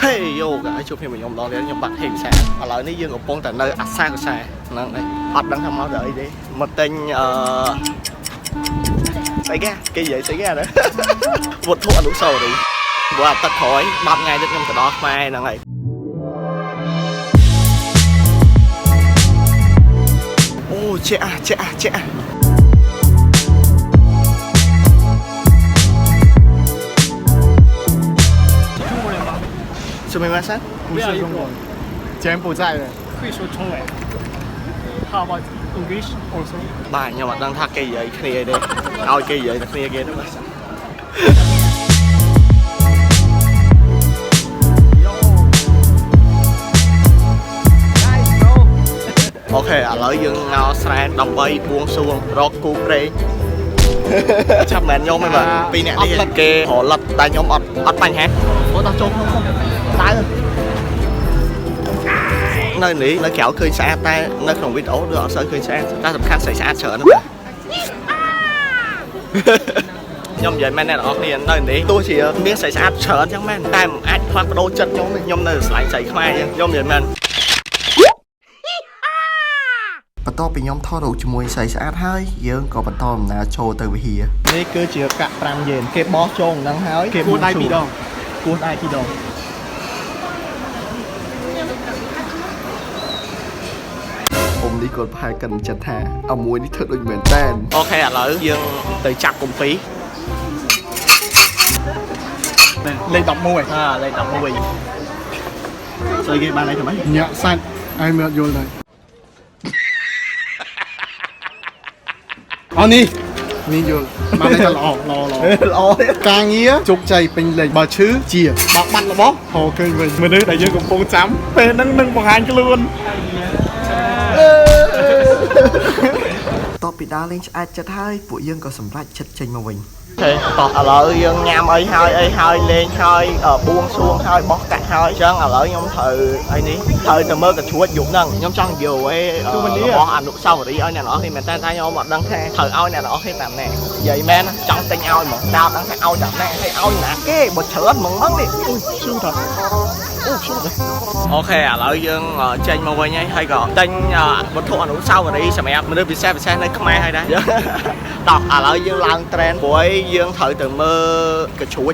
Hey yo cái chụp hình mình nhom đó đến nhom bạn hình sáng ở lạiនេះយើងកំពុងតែនៅអាសាកសែហ្នឹងហើយអត់ដឹងថាមកដល់អីទេមកទិញស្អីគេនិយាយស្អីគេអានេះវត្ថុអនុស្សាវរីយ៍ព្រោះអាទឹកក្រោយ10ថ្ងៃទៀតខ្ញុំទៅដល់ខ្មែរហ្នឹងហើយអូចេះ什么名字？不是中国，柬埔寨的。会说中文。How about English also? បាទខ្ញុំអត់ដឹងថាគេនិយាយគ្នាទេឲ្យគេនិយាយតែគ្នាគេទៅបាទអូខេឥឡូវយើងមកស្រែដើម្បីបួងសួងរកគូព្រេងចាប់មែនខ្ញុំទេបាទពីរនាក់នេះគេផលិតតែខ្ញុំអត់បញ្ហាអូតោះចូលក្នុងដៅនៅនេះនៅក្រៅឃើញស្អាតតែនៅក្នុងវីដេអូគឺអត់សូវឃើញស្អាតតែសំខាន់ស្អាតច្រើនណាស់បាទខ្ញុំនិយាយមែនអ្នកនរគ្នានៅនេះទោះជាមានស្អាតច្រើនចឹងមែនតែមិនអាចផ្លាស់ប្ដូរចិត្តខ្ញុំនៅស្លាញ់ស្រីខ្មែរចឹងខ្ញុំនិយាយមែនបន្ទាប់ពីខ្ញុំថតរូបជាមួយស្រីស្អាតហើយយើងក៏បន្តដំណើរចូលទៅវិហារនេះគឺជាកាក់5យេនគេបោះចូលហ្នឹងហើយគេគោះដៃ2ដងគោះដៃ2ដងអ៊ំនេះគាត់ប្រហែលកាន់ចិត្តថាអាមួយនេះធ្វើដូចមែនតែនអូខេឥឡូវយើងទៅចាប់កុំពីលេខ11លេខ11ស្អីគេបានអីទៅម៉េចញាក់សាច់ឲ្យមើលយល់ដែរអូនេះយល់បានតែល្អការងារជោគជ័យពេញលេញបើឈឺជាបើបាត់របស់ហៅឃើញវិញមនុស្សដែលយើងកំពុងចាំពេលហ្នឹងនឹងបង្ហាញខ្លួនតបពីដើរលេងឆ្អែតចិត្តហើយពួកយើងក៏សម្រេចចិត្តចេញមកវិញអូខេតោះឥឡូវយើងញ៉ាំអីហើយលេងហើយបួងសួងហើយបោះកាក់ហើយអញ្ចឹងឥឡូវខ្ញុំត្រូវអីនេះត្រូវទៅមើលកញ្រួចយប់ហ្នឹងខ្ញុំចង់យករបស់អនុស្សាវរីយ៍ឲ្យអ្នកនរគ្នាមែនតើខ្ញុំអត់ដឹងថាត្រូវឲ្យអ្នកនរគ្នាតាមណានិយាយមែនចង់ទិញឲ្យហ្មងតែអត់ដឹងថាឲ្យតាមណាហើយឲ្យណាគេបើច្រើនហ្មងនេះឈឺថាអូខេឥឡូវយើងចេញមកវិញហើយក៏ទិញវត្ថុអនុស្សាវរីយ៍សម្រាប់មនុស្សពិសេសនៅខ្មែរហើយដែរតោះឥឡូវយើងឡើងត្រេនព្រោះយើងត្រូវទៅមើលកញ្រួច